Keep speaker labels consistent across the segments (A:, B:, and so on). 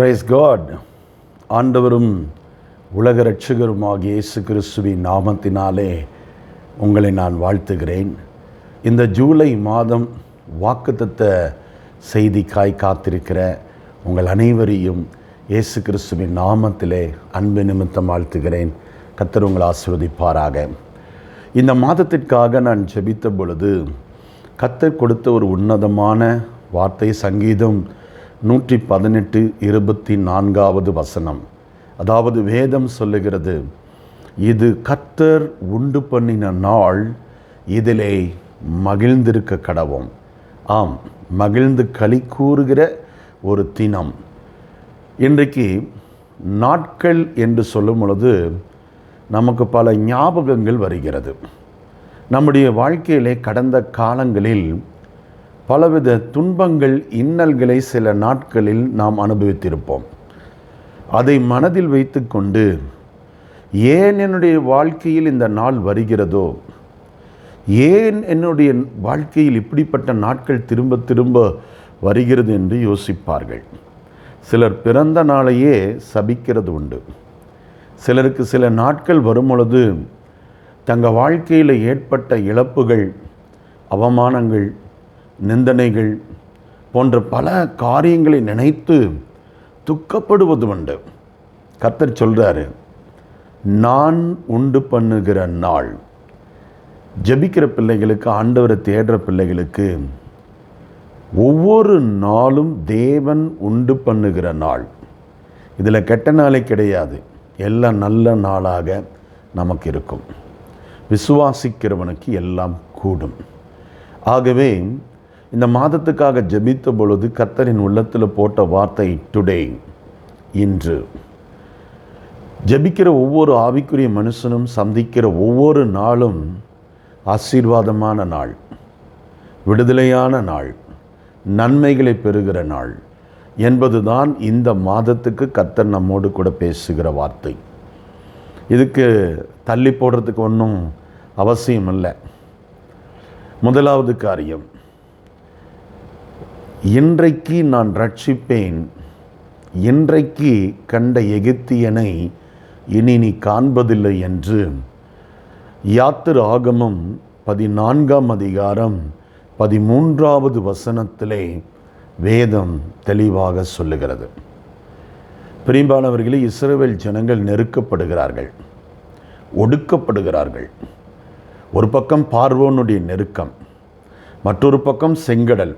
A: Price God. ஆண்டவரும் உலக இரட்சகருமாகிய இயேசு கிறிஸ்துவின் நாமத்தினாலே உங்களை நான் வாழ்த்துகிறேன். இந்த ஜூலை மாதம் வாக்குத்தத்த செய்திக்காய் காத்திருக்கிற உங்கள் அனைவரையும் இயேசு கிறிஸ்துவின் நாமத்திலே அன்பு நிமித்தம் வாழ்த்துகிறேன். கர்த்தர் உங்களை ஆசீர்வதிப்பாராக. இந்த மாதத்திற்காக நான் ஜெபித்த பொழுது கர்த்தர் கொடுத்த ஒரு உன்னதமான வார்த்தை சங்கீதம் 118:24 அதாவது வேதம் சொல்லுகிறது, இது கர்த்தர் உண்டு பண்ணின நாள், இதிலே மகிழ்ந்திருக்க கடவோம். ஆம், மகிழ்ந்து களி கூறுகிற ஒரு தினம். இன்றைக்கு நாட்கள் என்று சொல்லும் பொழுது நமக்கு பல ஞாபகங்கள் வருகிறது. நம்முடைய வாழ்க்கையிலே கடந்த காலங்களில் பலவித துன்பங்கள், இன்னல்களை சில நாட்களில் நாம் அனுபவித்திருப்போம். அதை மனதில் வைத்து கொண்டு, ஏன் என்னுடைய வாழ்க்கையில் இந்த நாள் வருகிறதோ, ஏன் என்னுடைய வாழ்க்கையில் இப்படிப்பட்ட நாட்கள் திரும்ப திரும்ப வருகிறது என்று யோசிப்பார்கள். சிலர் பிறந்த நாளையே சபிக்கிறது உண்டு. சிலருக்கு சில நாட்கள் வரும் பொழுது தங்கள் வாழ்க்கையில் ஏற்பட்ட இழப்புகள், அவமானங்கள், நிந்தனைகள் போன்ற பல காரியங்களை நினைத்து துக்கப்படுவது உண்டு. கர்த்தர் சொல்கிறாரு, நான் உண்டு பண்ணுகிற நாள். ஜெபிக்கிற பிள்ளைகளுக்கு, ஆண்டவரை தேடுற பிள்ளைகளுக்கு ஒவ்வொரு நாளும் தேவன் உண்டு பண்ணுகிற நாள். இதில் கெட்ட நாளே கிடையாது. எல்லாம் நல்ல நாளாக நமக்கு இருக்கும். விசுவாசிக்கிறவனுக்கு எல்லாம் கூடும். ஆகவே இந்த மாதத்துக்காக ஜெபித்த பொழுது கர்த்தரின் உள்ளத்தில் போட்ட வார்த்தை டுடே, இன்று. ஜெபிக்கிற ஒவ்வொரு ஆவிக்குரிய மனுஷனும் சந்திக்கிற ஒவ்வொரு நாளும் ஆசீர்வாதமான நாள், விடுதலையான நாள், நன்மைகளை பெறுகிற நாள் என்பதுதான் இந்த மாதத்துக்கு கர்த்தர் நம்மோடு கூட பேசுகிற வார்த்தை. இதுக்கு தள்ளி போடுறதுக்கு ஒன்றும் அவசியம் இல்லை. முதலாவது காரியம், இன்றைக்கு நான் ரட்சிப்பேன், இன்றைக்கு கண்ட எகிப்தியனை இனி நீ காண்பதில்லை என்று யாத்திராகமம் 14:13 வேதம் தெளிவாக சொல்லுகிறது. பிரியமானவர்களே, இஸ்ரவேல் ஜனங்கள் நெருக்கப்படுகிறார்கள், ஒடுக்கப்படுகிறார்கள். ஒரு பக்கம் பார்வோனுடைய நெருக்கம், மற்றொரு பக்கம் செங்கடல்.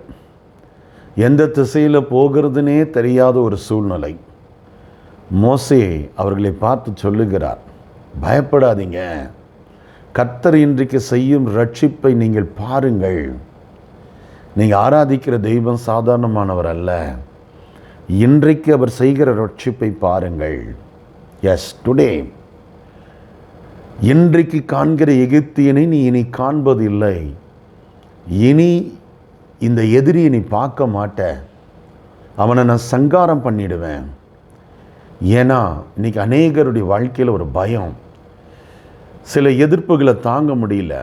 A: எந்த திசையில் போகிறதுனே தெரியாத ஒரு சூழ்நிலை. மோசே அவர்களை பார்த்து சொல்லுகிறார், பயப்படாதீங்க, கர்த்தர் இன்றைக்கு செய்யும் ரட்சிப்பை நீங்கள் பாருங்கள். நீங்கள் ஆராதிக்கிற தெய்வம் சாதாரணமானவர் அல்ல. இன்றைக்கு அவர் செய்கிற ரட்சிப்பை பாருங்கள். Yes, today. இன்றைக்கு காண்கிற எகிப்தியனை நீ இனி காண்பதில்லை. இனி இந்த எதிரியை நீ பார்க்க மாட்ட. அவனை நான் சங்காரம் பண்ணிடுவேன். ஏன்னா இன்னைக்கு அநேகருடைய வாழ்க்கையில் ஒரு பயம், சில எதிர்ப்புகளை தாங்க முடியல,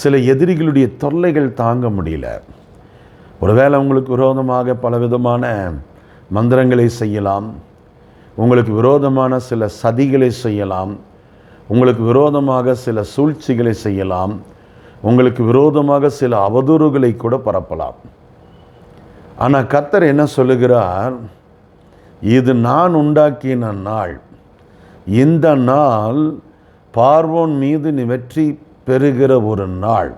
A: சில எதிரிகளுடைய தொல்லைகள் தாங்க முடியல. ஒருவேளை உங்களுக்கு விரோதமாக பலவிதமான மந்திரங்களை செய்யலாம், உங்களுக்கு விரோதமான சில சதிகளை செய்யலாம், உங்களுக்கு விரோதமாக சில சூழ்ச்சிகளை செய்யலாம், உங்களுக்கு விரோதமாக சில அவதூறுகளை கூட பரப்பலாம். ஆனால் கர்த்தர் என்ன சொல்லுகிறார், இது நான் உண்டாக்கின நாள். இந்த நாள் பார்வோன் மீது நீ வெற்றி பெறுகிற ஒரு நாள்.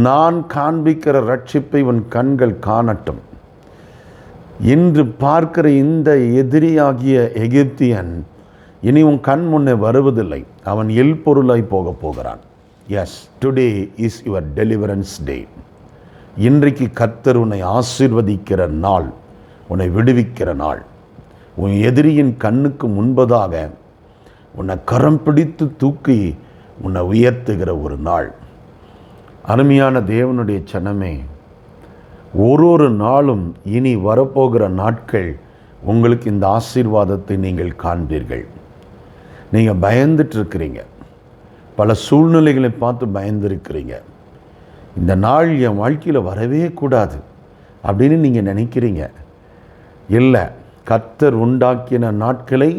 A: நான் காண்பிக்கிற ரட்சிப்பை உன் கண்கள் காணட்டும். இன்று பார்க்கிற இந்த எதிரியாகிய எகிப்தியன் இனி உன் கண் முன்னே வருவதில்லை. அவன் எல்பொருளாய் போக போகிறான். Yes, today is your deliverance day. இன்றைக்கு கர்த்தர் உன்னை ஆசீர்வதிக்கிற நாள், உன்னை விடுவிக்கிற நாள். உன் எதிரியின் கண்ணுக்கு முன்பதாக உன்னை கரம் பிடித்து தூக்கி உன்னை உயர்த்துகிற ஒரு நாள். அருமையான தேவனுடைய ஜனமே, ஒரு நாளும் இனி வரப்போகிற நாட்கள் உங்களுக்கு இந்த ஆசீர்வாதத்தை நீங்கள் காண்பீர்கள். நீங்கள் பயந்துட்டுருக்கிறீங்க, பல சூழ்நிலைகளை பார்த்து பயந்துருக்கிறீங்க. இந்த நாள் என் வாழ்க்கையில் வரவே கூடாது அப்படின்னு நீங்கள் நினைக்கிறீங்க. இல்லை, கர்த்தர் உண்டாக்கின நாட்களை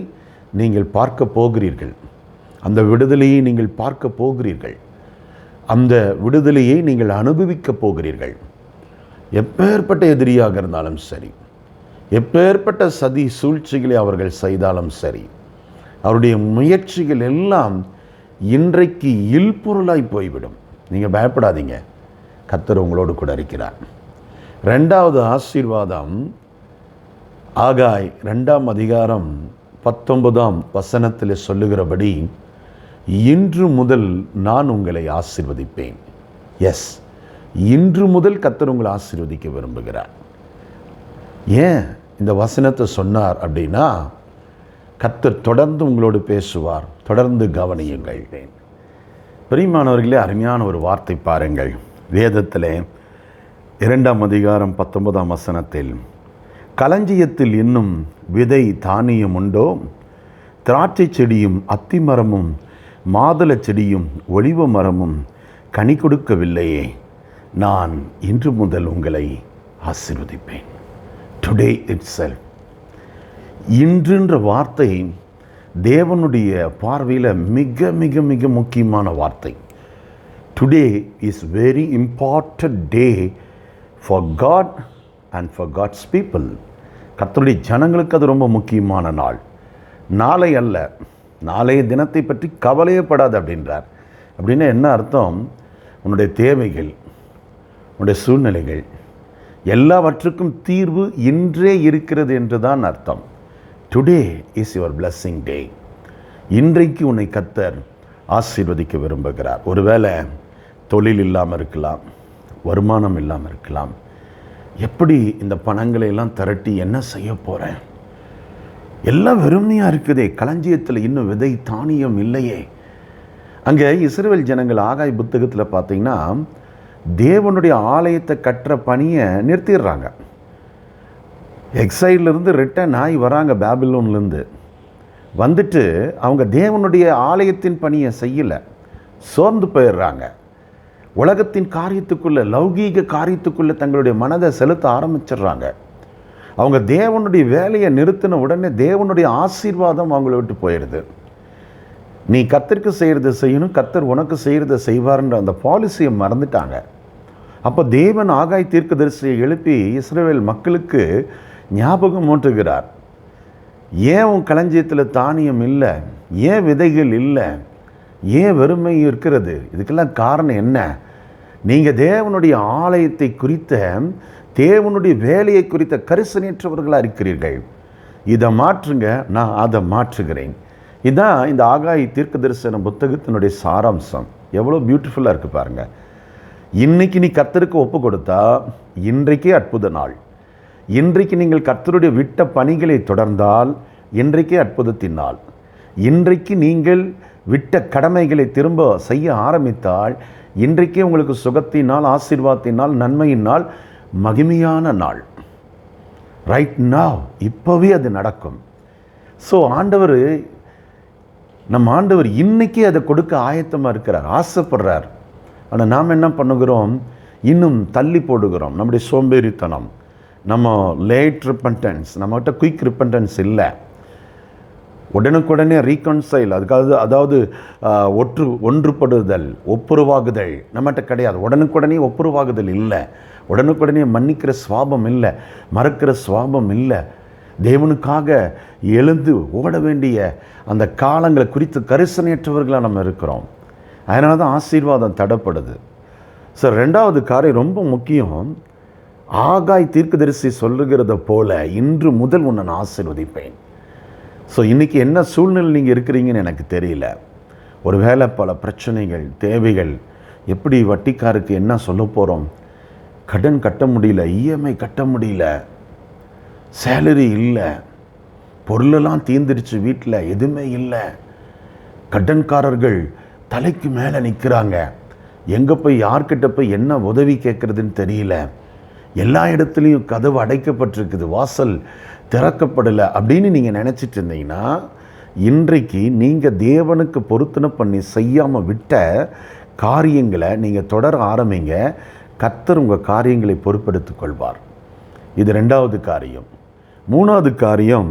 A: நீங்கள் பார்க்க போகிறீர்கள். அந்த விடுதலையை நீங்கள் பார்க்க போகிறீர்கள். அந்த விடுதலையை நீங்கள் அனுபவிக்க போகிறீர்கள். எப்பேற்பட்ட எதிரியாக இருந்தாலும் சரி, எப்பேற்பட்ட சதி சூழ்ச்சிகளை அவர்கள் செய்தாலும் சரி, அவருடைய முயற்சிகள் எல்லாம் இன்றைக்கு இல்பொருளாய் போய்விடும். நீங்கள் பயப்படாதீங்க, கர்த்தர் உங்களோடு கூட இருக்கிறார். 2வது ஆசீர்வாதம் ஆகாய் 2ஆம் அதிகாரம் 19ஆம் வசனத்தில் சொல்லுகிறபடி, இன்று முதல் நான் உங்களை ஆசீர்வதிப்பேன். எஸ், இன்று முதல் கர்த்தர் உங்களை ஆசீர்வதிக்க விரும்புகிறார். ஏன் இந்த வசனத்தை சொன்னார் அப்படின்னா, கர்த்தர் தொடர்ந்து உங்களோடு பேசுவார். தொடர்ந்து கவனியுங்கள். பிரியமானவர்களே, அருமையான ஒரு வார்த்தை பாருங்கள். வேதத்திலே 2ஆம் அதிகாரம் 19ஆம் வசனத்தில், களஞ்சியத்தில் இன்னும் விதை தானியம் உண்டோ? திராட்சை செடியும் அத்திமரமும் மாதுளை செடியும் ஒலிவ மரமும் கனி கொடுக்கவில்லையே. நான் இன்று முதல் உங்களை ஆசீர்வதிப்பேன். Today itself. இன்றுன்ற வார்த்தை தேவனுடைய பார்வையில் மிக மிக மிக முக்கியமான வார்த்தை. Today is very important day for God and for God's people. கர்த்தருடைய ஜனங்களுக்கு அது ரொம்ப முக்கியமான நாள். நாளை அல்ல, நாளைய தினத்தை பற்றி கவலையப்படாது அப்படின்றார். அப்படின்னா என்ன அர்த்தம்? உன்னுடைய தேவைகள், உன்னுடைய சூழ்நிலைகள் எல்லாவற்றுக்கும் தீர்வு இன்றே இருக்கிறது என்று தான் அர்த்தம். டுடே இஸ் யுவர் பிளஸ்ஸிங் டே. இன்றைக்கு உன்னை கர்த்தர் ஆசீர்வதிக்க விரும்புகிறார். ஒருவேளை தொழில் இல்லாமல் இருக்கலாம், வருமானம் இல்லாமல் இருக்கலாம். எப்படி இந்த பணங்களை எல்லாம் திரட்டி என்ன செய்ய போகிறேன்? எல்லாம் வெறுமையாக இருக்குதே, களஞ்சியத்தில் இன்னும் விதை தானியம் இல்லையே. அங்கே இஸ்ரவேல் ஜனங்கள் ஆகாய் புத்தகத்தில் பார்த்தீங்கன்னா, தேவனுடைய ஆலயத்தை கட்டுற பணியை நிறுத்திடுறாங்க. எக்ஸைட்லேருந்து ரிட்டர்ன் ஆகி வராங்க, பாபிலோன்லேருந்து வந்துட்டு அவங்க தேவனுடைய ஆலயத்தின் பணியை செய்யலை, சோர்ந்து போயிடுறாங்க. உலகத்தின் காரியத்துக்குள்ளே, லௌகீக காரியத்துக்குள்ளே தங்களுடைய மனதை செலுத்த ஆரம்பிச்சிடுறாங்க. அவங்க தேவனுடைய வேலையை நிறுத்தின உடனே தேவனுடைய ஆசீர்வாதம் அவங்கள விட்டு போயிடுது. நீ கர்த்தருக்கு செய்கிறத செய்யணும், கர்த்தர் உனக்கு செய்கிறத செய்வார்ன்ற அந்த பாலிசியை மறந்துட்டாங்க. அப்போ தேவன் ஆகாய் தீர்க்கதரிசியை எழுப்பி இஸ்ரவேல் மக்களுக்கு ஞாபகம் ஊட்டுகிறார். ஏன் உன் களஞ்சியத்தில் தானியம் இல்லை? ஏன் விதைகள் இல்லை? ஏன் வெறுமை இருக்கிறது? இதுக்கெல்லாம் காரணம் என்ன? நீங்கள் தேவனுடைய ஆலயத்தை குறித்த, தேவனுடைய வேலையை குறித்த கரிசனையற்றவர்களாக இருக்கிறீர்கள். இதை மாற்றுங்க, நான் அதை மாற்றுகிறேன். இதுதான் இந்த ஆகாய் தீர்க்க தரிசன புத்தகத்தினுடைய சாராம்சம். எவ்வளோ பியூட்டிஃபுல்லாக இருக்குது பாருங்கள். இன்றைக்கி நீ கர்த்தருக்கு ஒப்பு கொடுத்தா இன்றைக்கே அற்புத நாள். இன்றைக்கு நீங்கள் கர்த்தருடைய விட்ட பணிகளை தொடர்ந்தால் இன்றைக்கே அற்புதத்தின் நாள். இன்றைக்கு நீங்கள் விட்ட கடமைகளை திரும்ப செய்ய ஆரம்பித்தால் இன்றைக்கே உங்களுக்கு சுகத்தினால், ஆசீர்வாதத்தினால், நன்மையினால், மகிமையான நாள். ரைட் நாவ், இப்போவே அது நடக்கும். ஸோ நம்ம ஆண்டவர் இன்றைக்கே அதை கொடுக்க ஆயத்தமாக இருக்கிறார், ஆசைப்படுறார். ஆனால் நாம் என்ன பண்ணுகிறோம்? இன்னும் தள்ளி போடுகிறோம். நம்முடைய சோம்பேறித்தனம், நம்ம லேட் ரிப்பன்டன்ஸ், நம்மகிட்ட குயிக் ரிப்பன்டன்ஸ் இல்லை. உடனுக்குடனே ரீகன்சைல், அதாவது ஒன்றுபடுதல், ஒப்புரவாகுதல் நம்மகிட்ட கிடையாது. உடனுக்குடனே ஒப்புரவாகுதல் இல்லை, உடனுக்குடனே மன்னிக்கிற சுவாபம் இல்லை, மறக்கிற சுவாபம் இல்லை. தேவனுக்காக எழுந்து ஓட வேண்டிய அந்த காலங்களை குறித்து கரிசனையற்றவர்களாக நம்ம இருக்கிறோம். அதனால தான் ஆசீர்வாதம் தடைப்படுது. ஸோ 2வது காரியம் ரொம்ப முக்கியம். ஆகாய் தீர்க்கதரிசி சொல்லுகிறத போல இன்று முதல் உன்னை நான் ஆசீர்வதிப்பேன். ஸோ இன்றைக்கி என்ன சூழ்நிலை நீங்கள் இருக்கிறீங்கன்னு எனக்கு தெரியல. ஒருவேளை பல பிரச்சனைகள், தேவைகள், எப்படி வட்டிக்காருக்கு என்ன சொல்ல போகிறோம்? கடன் கட்ட முடியல, இஎம்ஐ கட்ட முடியல, சேலரி இல்லை, பொருளெல்லாம் தீர்ந்துருச்சு, வீட்டில் எதுவுமே இல்லை, கடன்காரர்கள் தலைக்கு மேலே நிற்கிறாங்க, எங்கே போய் யார்கிட்ட போய் என்ன உதவி கேட்குறதுன்னு தெரியல, எல்லா இடத்துலையும் கதவு அடைக்கப்பட்டிருக்குது, வாசல் திறக்கப்படலை அப்படின்னு நீங்கள் நினச்சிட்டு இருந்தீங்கன்னா, இன்றைக்கு நீங்கள் தேவனுக்கு பொருத்தனை பண்ணி செய்யாமல் விட்ட காரியங்களை நீங்கள் தொடர ஆரம்பிங்க. கர்த்தர் உங்கள் காரியங்களை பொறுப்பெடுத்து கொள்வார். இது 2வது காரியம். மூணாவது காரியம்,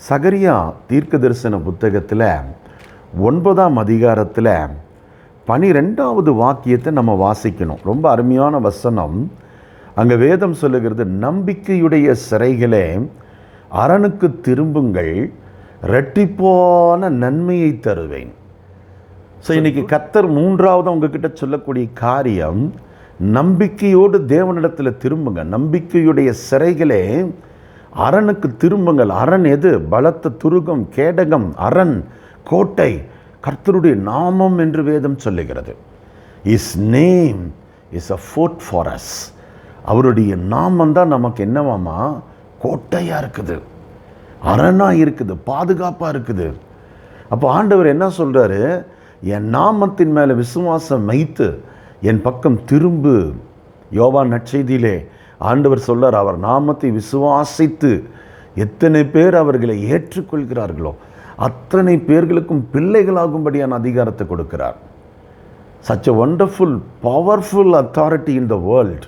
A: சகரியா தீர்க்க தரிசன புத்தகத்தில் 9ஆம் அதிகாரத்தில் 12வது வாக்கியத்தை நம்ம வாசிக்கணும். ரொம்ப அருமையான வசனம். அங்கே வேதம் சொல்லுகிறது, நம்பிக்கையுடைய சிறைகளே அரணுக்கு திரும்புங்கள், இரட்டிப்பான நன்மையை தருவேன். ஸோ இன்னைக்கு கர்த்தர் மூன்றாவது உங்ககிட்ட சொல்லக்கூடிய காரியம், நம்பிக்கையோடு தேவனிடத்தில் திரும்புங்க. நம்பிக்கையுடைய சிறைகளே அரணுக்கு திரும்புங்கள். அரண் எது? பலத்த துருகம், கேடகம், அரண், கோட்டை, கர்த்தருடைய நாமம் என்று வேதம் சொல்லுகிறது. Is name is a fort for us. அவருடைய நாமம் தான் நமக்கு என்னவாமா? கோட்டையாக இருக்குது, அரணாக இருக்குது, பாதுகாப்பாக இருக்குது. அப்போ ஆண்டவர் என்ன சொல்கிறாரு? என் நாமத்தின் மேலே விசுவாசம் வைத்து என் பக்கம் திரும்பு. யோவான் நற்செய்தியிலே ஆண்டவர் சொல்றார், அவர் நாமத்தை விசுவாசித்து எத்தனை பேர் அவர்களை ஏற்றுக்கொள்கிறார்களோ அத்தனை பேர்களுக்கும் பிள்ளைகளாகும்படியான அதிகாரத்தை கொடுக்கிறார். Such a wonderful, powerful authority in the world.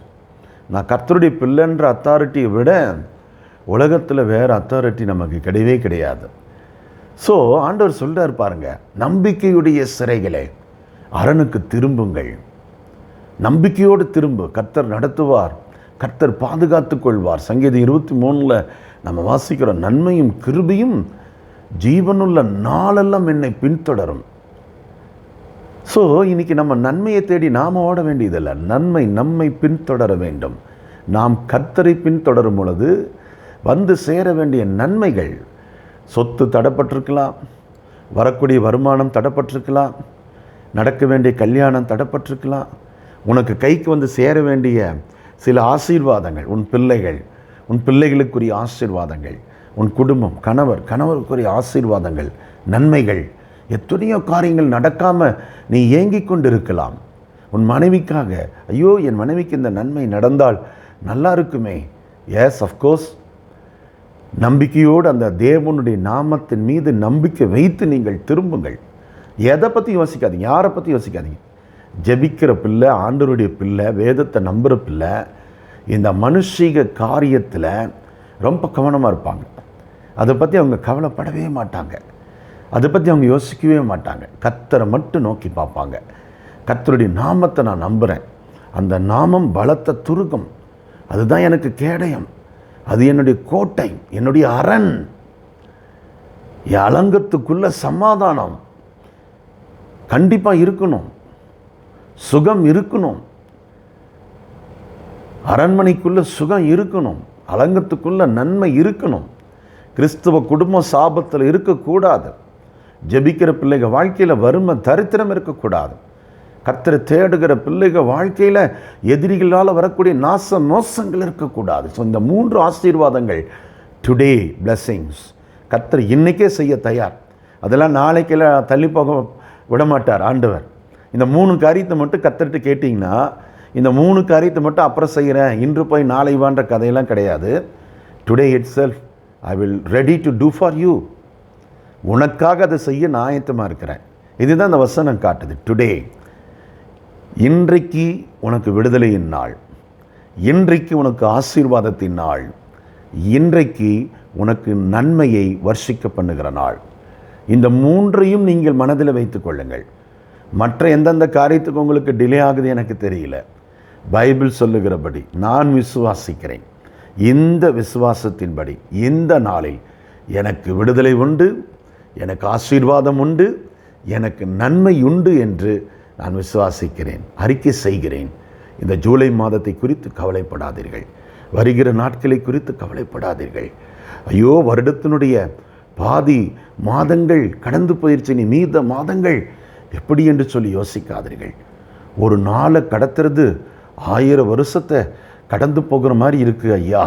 A: நான் கர்த்தருடைய பிள்ளைன்ற அத்தாரிட்டியை விட உலகத்தில் வேறு அத்தாரிட்டி நமக்கு கிடையவே கிடையாது. ஸோ ஆண்டவர் சொல்கிறார் பாருங்க, நம்பிக்கையுடைய சிறைகளே அரணுக்கு திரும்புங்கள். நம்பிக்கையோடு திரும்பு. கர்த்தர் நடத்துவார், கர்த்தர் பாதுகாத்து கொள்வார். சங்கீதம் 23 நம்ம வாசிக்கிறோம், நன்மையும் கிருபையும் ஜீவனுள்ள நாளெல்லாம் என்னை பின்தொடரும். ஸோ இன்னைக்கு நம்ம நன்மையை தேடி நாம் ஓட வேண்டியதில்லை, நன்மை நம்மை பின்தொடர வேண்டும். நாம் கர்த்தரை பின்தொடரும் பொழுது வந்து சேர வேண்டிய நன்மைகள், சொத்து தடைப்பட்டிருக்கலாம், வரக்கூடிய வருமானம் தடைப்பட்டிருக்கலாம், நடக்க வேண்டிய கல்யாணம் தடைப்பட்டிருக்கலாம், உனக்கு கைக்கு வந்து சேர வேண்டிய சில ஆசீர்வாதங்கள், உன் பிள்ளைகள், உன் பிள்ளைகளுக்குரிய ஆசீர்வாதங்கள், உன் குடும்பம், கணவருக்குரிய ஆசீர்வாதங்கள், நன்மைகள், எத்தனையோ காரியங்கள் நடக்காமல் நீ ஏங்கிக் கொண்டு இருக்கலாம். உன் மனைவிக்காக, ஐயோ என் மனைவிக்கு இந்த நன்மை நடந்தால் நல்லா இருக்குமே. Yes, of course. நம்பிக்கையோடு அந்த தேவனுடைய நாமத்தின் மீது நம்பிக்கை வைத்து நீங்கள் திரும்புங்கள். எதை பற்றி யோசிக்காதீங்க, யாரை பற்றி யோசிக்காதீங்க. ஜெபிக்கிற பிள்ளை, ஆண்டவருடைய பிள்ளை, வேதத்தை நம்புகிற பிள்ளை இந்த மனுஷீக காரியத்தில் ரொம்ப கவனமாக இருப்பாங்க. அதை பற்றி அவங்க கவலைப்படவே மாட்டாங்க, அதை பற்றி அவங்க யோசிக்கவே மாட்டாங்க. கர்த்தரை மட்டும் நோக்கி பார்ப்பாங்க. கர்த்தருடைய நாமத்தை நான் நம்புகிறேன், அந்த நாமம் பலத்த துருகம், அதுதான் எனக்கு கேடயம், அது என்னுடைய கோட்டை, என்னுடைய அரண், என் அலங்கத்துக்குள்ள சமாதானம் கண்டிப்பாக இருக்கணும், சுகம் இருக்கணும், அரண்மனைக்குள்ள சுகம் இருக்கணும், அலங்கத்துக்குள்ள நன்மை இருக்கணும். கிறிஸ்துவ குடும்ப சாபத்தில் இருக்கக்கூடாது. ஜெபிக்கிற பிள்ளைகள் வாழ்க்கையில் வறுமை தரித்திரம் இருக்கக்கூடாது. கர்த்தரை தேடுகிற பிள்ளைகள் வாழ்க்கையில் எதிரிகளால் வரக்கூடிய நாச மோசங்கள் இருக்கக்கூடாது. ஸோ இந்த 3 ஆசீர்வாதங்கள், டுடே பிளெஸிங்ஸ், கர்த்தர் இன்றைக்கே செய்ய தயார். அதெல்லாம் நாளைக்கெல்லாம் தள்ளி போக விடமாட்டார் ஆண்டவர். இந்த 3 காரியத்தை மட்டும் கர்த்தர்கிட்ட கேட்டிங்கன்னா, இந்த 3 காரியத்தை மட்டும் அப்புறம் செய்கிறேன், இன்று போய் நாளை வான்ற கதையெல்லாம் கிடையாது. Today itself I will ready to do for you. உனக்காக அதை செய்ய நான் ஆயத்தமாக இருக்கிறேன். இதுதான் இந்த வசனம் காட்டுது. டுடே, இன்றைக்கு உனக்கு விடுதலையின் நாள், இன்றைக்கு உனக்கு ஆசீர்வாதத்தின் நாள், இன்றைக்கு உனக்கு நன்மையை வர்ஷிக்க பண்ணுகிற நாள். இந்த 3ஐயும் நீங்கள் மனதில் வைத்து கொள்ளுங்கள். மற்ற எந்தெந்த காரியத்துக்கு உங்களுக்கு டிலே ஆகுது எனக்கு தெரியல. பைபிள் சொல்லுகிறபடி நான் விசுவாசிக்கிறேன். இந்த விசுவாசத்தின்படி இந்த நாளில் எனக்கு விடுதலை உண்டு, எனக்கு ஆசீர்வாதம் உண்டு, எனக்கு நன்மை உண்டு என்று நான் விசுவாசிக்கிறேன், அறிக்கை செய்கிறேன். இந்த ஜூலை மாதத்தை குறித்து கவலைப்படாதீர்கள், வருகிற நாட்களை குறித்து கவலைப்படாதீர்கள். ஐயோ வருடத்தினுடைய பாதி மாதங்கள் கடந்து போயிடுச்சு, நீ மீத மாதங்கள் எப்படி என்று சொல்லி யோசிக்காதீர்கள். ஒரு நாளை கடத்துறது 1000 வருஷத்தை கடந்து போகிற மாதிரி இருக்குது. ஐயா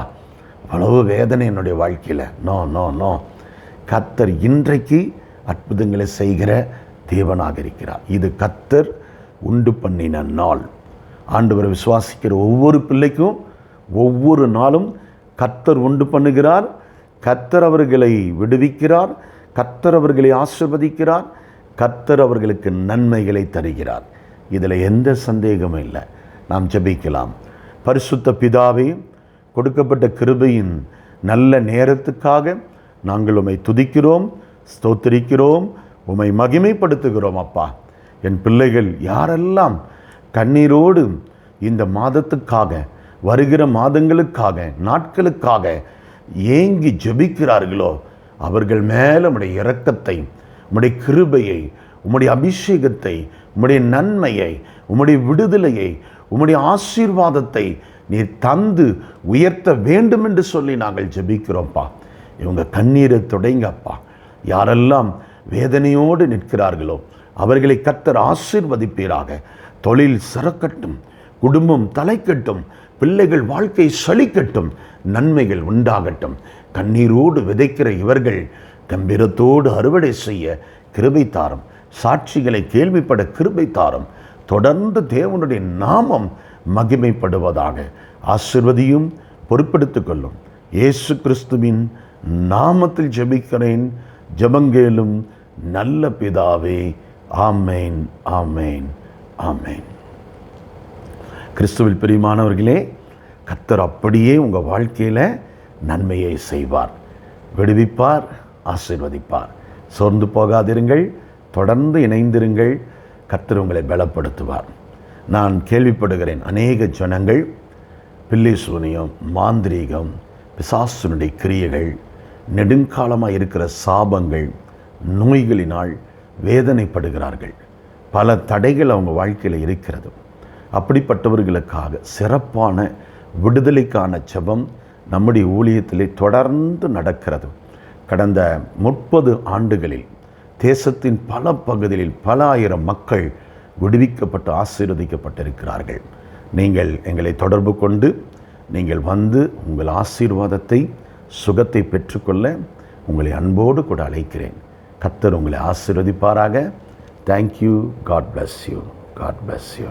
A: அவ்வளவு வேதனை என்னுடைய வாழ்க்கையில். நோ நோ நோ, கர்த்தர் இன்றைக்கு அற்புதங்களை செய்கிற தேவனாக இருக்கிறார். இது கர்த்தர் உண்டு பண்ணின நாள். ஆண்டவரை விசுவாசிக்கிற ஒவ்வொரு பிள்ளைக்கும் ஒவ்வொரு நாளும் கர்த்தர் உண்டு பண்ணுகிறார். கர்த்தர் அவர்களை விடுவிக்கிறார், கர்த்தர் அவர்களை ஆசீர்வதிக்கிறார், கர்த்தர் அவர்களுக்கு நன்மைகளை தருகிறார். இதில் எந்த சந்தேகமும் இல்லை. நாம் ஜெபிக்கலாம். பரிசுத்த பிதாவே, கொடுக்கப்பட்ட கிருபையின் தேவனே, இந்த நாளில் நல்ல நேரத்துக்காக நாங்கள் உம்மை துதிக்கிறோம், ஸ்தோத்திரிக்கிறோம், உம்மை மகிமைப்படுத்துகிறோம். அப்பா, என் பிள்ளைகள் யாரெல்லாம் கண்ணீரோடு இந்த மாதத்துக்காக, வருகிற மாதங்களுக்காக, நாட்களுக்காக ஏங்கி ஜெபிக்கிறார்களோ அவர்கள் மேலே உம்முடைய இரக்கத்தை, உம்முடைய கிருபையை, உம்முடைய அபிஷேகத்தை, உம்முடைய நன்மையை, உம்முடைய விடுதலையை, உம்முடைய ஆசீர்வாதத்தை நீர் தந்து உயர்த்த வேண்டும் என்று சொல்லி நாங்கள் ஜெபிக்கிறோம்ப்பா. இவங்க கண்ணீரை தொடங்கப்பா. யாரெல்லாம் வேதனையோடு நிற்கிறார்களோ அவர்களை கர்த்தர் ஆசீர்வதிப்பீராக. தொழில் சிறக்கட்டும், குடும்பம் தலைக்கட்டும், பிள்ளைகள் வாழ்க்கை செழிக்கட்டும், நன்மைகள் உண்டாகட்டும். கண்ணீரோடு விதைக்கிற இவர்கள் கம்பீரத்தோடு அறுவடை செய்ய கிருபை தாரும். சாட்சிகளை கேள்விப்பட கிருபை தாரும். தொடர்ந்து தேவனுடைய நாமம் மகிமைப்படுவதாக. ஆசீர்வதியும், பொறுப்பெடுத்துக் கொள்ளும். இயேசு கிறிஸ்துவின் நாமத்தில் ஜெபிக்கிறேன், ஜெபங்கேளும் நல்ல பிதாவே. ஆமேன், ஆமேன், ஆமேன். கிறிஸ்துவில் பிரியமானவர்களே, கர்த்தர் அப்படியே உங்கள் வாழ்க்கையில் நன்மையை செய்வார், விடுவிப்பார், ஆசீர்வதிப்பார். சோர்ந்து போகாதிருங்கள், தொடர்ந்து இணைந்திருங்கள். கர்த்தர் உங்களை பலப்படுத்துவார். நான் கேள்விப்படுகிறேன், அநேக ஜனங்கள் பில்லி சூனியம், மாந்திரீகம், பிசாசுனுடைய கிரியைகள், நெடுங்காலமாக இருக்கிற சாபங்கள், நோய்களினால் வேதனைப்படுகிறார்கள். பல தடைகள் அவங்க வாழ்க்கையில் இருக்கிறது. அப்படிப்பட்டவர்களுக்காக சிறப்பான விடுதலைக்கான ஜெபம் நம்முடைய ஊழியத்திலே தொடர்ந்து நடக்கிறது. கடந்த 30 ஆண்டுகளில் தேசத்தின் பல பகுதிகளில் பல ஆயிரம் மக்கள் விடுவிக்கப்பட்டு ஆசீர்வதிக்கப்பட்டிருக்கிறார்கள். நீங்கள் எங்களை தொடர்பு கொண்டு நீங்கள் வந்து உங்கள் ஆசீர்வாதத்தை, சுகத்தை பெற்றுக்கொள்ள உங்களை அன்போடு கூட அழைக்கிறேன். கர்த்தர் உங்களை ஆசீர்வதிப்பாராக. Thank you. God bless you. God bless you.